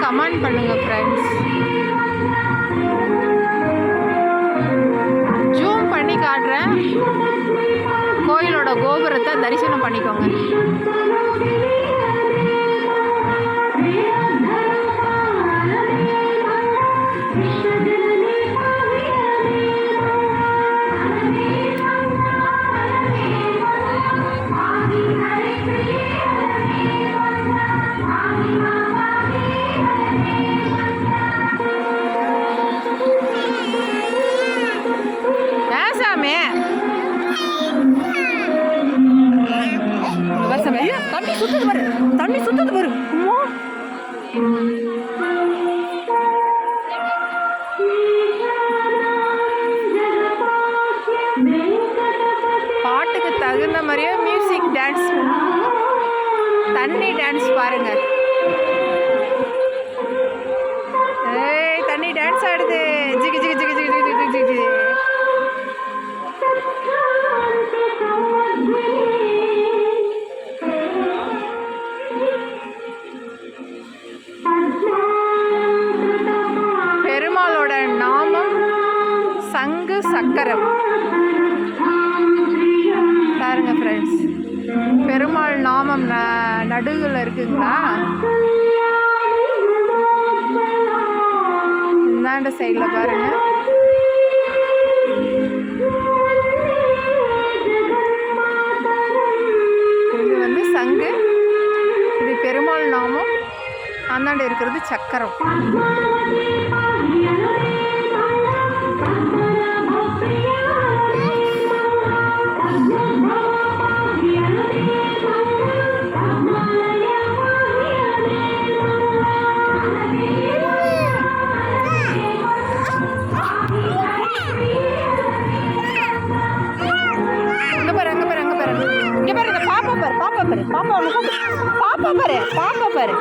Comment பண்ணுங்கள் friends. Zoom பண்ணி காட்டுறேன். கோயிலோட கோபுரத்தை தரிசனம் பண்ணிக்கோங்க. தண்ணி சுத்தது பாரு, தண்ணி சுத்தது பாரு. பாட்டுக்கு தகுந்த மாதிரியே மியூசிக் டான்ஸ், தண்ணி டான்ஸ் பாருங்க. ஏய் தண்ணி டான்ஸ் ஆடுது. ஜிகி ஜிகி ஜிகி ஜிகி ஜிகி ஜிகி ஜிகி. பெருமாளோட நாமம் சங்கு சக்கரம் பாருங்க ஃப்ரெண்ட்ஸ். பெருமாள் நாமம் நடுவில் இருக்குங்களா? இந்தாண்ட சைடில் பாருங்க. இது வந்து சங்கு, இது பெருமாள் நாமம். அந்தாண்ட இருக்கிறது சக்கரம். இங்க பாரு, பாப்பா பாரு, பாப்பா பாரு, பாப்பா பாரு, பாப்பா பாரு.